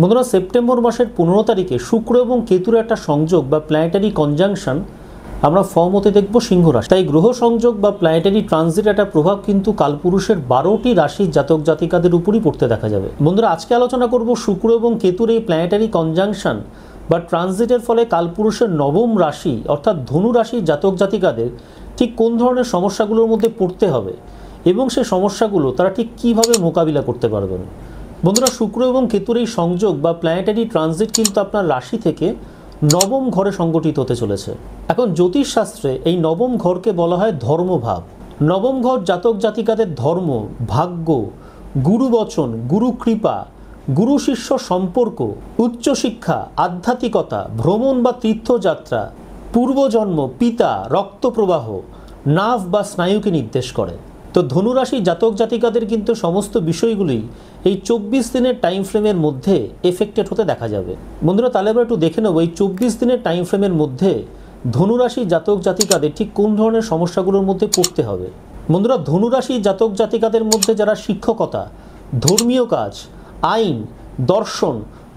বন্ধুরা, সেপ্টেম্বর মাসের 15 তারিখে শুক্র এবং কেতুর একটা সংযোগ বা প্ল্যানেটারি কনজাংশন আমরা ফর্ম হতে দেখব সিংহ রাশি। তাই গ্রহ সংযোগ বা প্ল্যানেটারি ট্রানজিট একটা প্রভাব কিন্তু কালপুরুষের 12টি রাশির জাতক জাতিকাদের উপরই পড়তে দেখা যাবে। বন্ধুরা, আজকে আলোচনা করব শুক্র এবং কেতুর এই প্ল্যানেটারি কনজাংশন বা ট্রানজিটের ফলে কালপুরুষের নবম রাশি অর্থাৎ ধনু রাশির জাতক জাতিকাদের ঠিক কোন ধরনের সমস্যাগুলোর মধ্যে পড়তে হবে এবং সেই সমস্যাগুলো তারা ঠিক কীভাবে মোকাবিলা করতে পারবেন। বন্ধুরা, শুক্র এবং কেতুর এই সংযোগ বা প্ল্যানেটারি ট্রানজিট কিন্তু আপনার রাশি থেকে নবম ঘরে সংগঠিত হতে চলেছে। এখন জ্যোতিষশাস্ত্রে এই নবম ঘরকে বলা হয় ধর্মভাব। নবম ঘর জাতক জাতিকাদের ধর্ম, ভাগ্য, গুরুবচন, গুরু কৃপা, গুরু শিষ্য সম্পর্ক, উচ্চশিক্ষা, আধ্যাত্মিকতা, ভ্রমণ বা তীর্থযাত্রা, পূর্বজন্ম, পিতা, রক্তপ্রবাহ, নাভ বা স্নায়ুকে নির্দেশ করে। তো ধনুরাশি জাতক জাতিকাদের কিন্তু সমস্ত বিষয়গুলি এই 24 দিনের টাইম ফ্রেমের মধ্যে এফেক্টেড হতে দেখা যাবে। বন্ধুরা, তাহলে আমরা একটু দেখে নেব এই 24 দিনের টাইম ফ্রেমের মধ্যে ধনুরাশি জাতক জাতিকাদের ঠিক কোন ধরনের সমস্যাগুলোর মধ্যে পড়তে হবে। বন্ধুরা, ধনুরাশি জাতক জাতিকাদের মধ্যে যারা শিক্ষকতা, ধর্মীয় কাজ, আইন, দর্শন,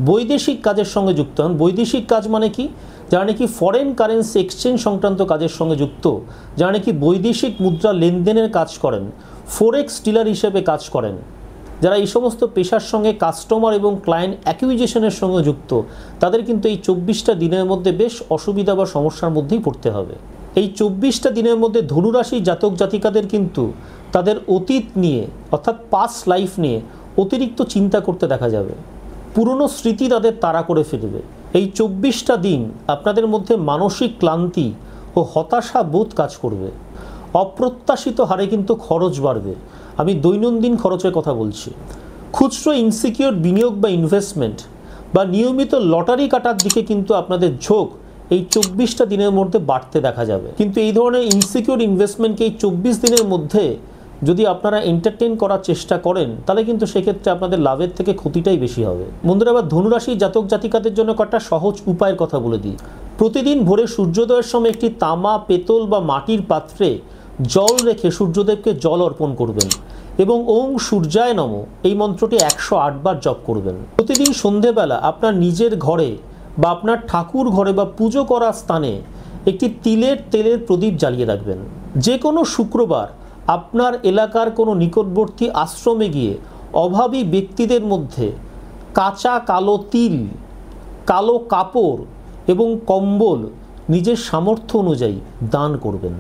বৈদেশিক কাজের সঙ্গে যুক্ত হন। বৈদেশিক কাজ মানে কি? যারা নাকি ফরেন কারেন্সি এক্সচেঞ্জ সংক্রান্ত কাজের সঙ্গে যুক্ত, যারা নাকি বৈদেশিক মুদ্রা লেনদেনের কাজ করেন, ফোরেক্স ডিলার হিসেবে কাজ করেন, যারা এই সমস্ত পেশার সঙ্গে কাস্টমার এবং ক্লায়েন্ট অ্যাকুইজিশনের সঙ্গে যুক্ত, তাদের কিন্তু এই 24টা দিনের মধ্যে বেশ অসুবিধা বা সমস্যার মধ্যেই পড়তে হবে। এই 24টা দিনের মধ্যে ধনুরাশি জাতক জাতিকাদের কিন্তু তাদের অতীত নিয়ে অর্থাৎ পাস্ট লাইফ নিয়ে অতিরিক্ত চিন্তা করতে দেখা যাবে। পুরনো স্মৃতি তাদের তাড়া করে ফেলবে। এই 24টা দিন আপনাদের মধ্যে মানসিক ক্লান্তি ও হতাশা বোধ কাজ করবে। অপ্রত্যাশিত হারে কিন্তু খরচ বাড়বে। আমি দৈনন্দিন খরচের কথা বলছি। খুচরো ইনসিকিউর বিনিয়োগ বা ইনভেস্টমেন্ট বা নিয়মিত লটারি কাটার দিকে কিন্তু আপনাদের ঝোঁক এই 24টা দিনের মধ্যে বাড়তে দেখা যাবে। কিন্তু এই ধরনের ইনসিকিউর ইনভেস্টমেন্টকে এই 24 দিনের মধ্যে যদি আপনারা এন্টারটেইন করার চেষ্টা করেন, তাহলে কিন্তু সেক্ষেত্রে আপনাদের লাভের থেকে ক্ষতিটাই বেশি হবে। বন্ধুরা, আবার ধনুরাশি জাতক জাতিকাদের জন্য কয়েকটা সহজ উপায়ের কথা বলে দিই। প্রতিদিন ভোরে সূর্যোদয়ের সময় একটি তামা, পেতল বা মাটির পাত্রে জল রেখে সূর্যদেবকে জল অর্পণ করবেন এবং ওং সূর্যায় নমঃ এই মন্ত্রটি 108 বার জপ করবেন। প্রতিদিন সন্ধেবেলা আপনার নিজের ঘরে বা আপনার ঠাকুর ঘরে বা পুজো করার স্থানে একটি তিলের তেলের প্রদীপ জ্বালিয়ে রাখবেন। যে কোনো শুক্রবার আপনার এলাকার কোনো নিকটবর্তী আশ্রমে গিয়ে অভাবী ব্যক্তিদের মধ্যে কাঁচা কালো তিল, কালো কাপড় এবং কম্বল নিজের সামর্থ্য অনুযায়ী দান করবেন।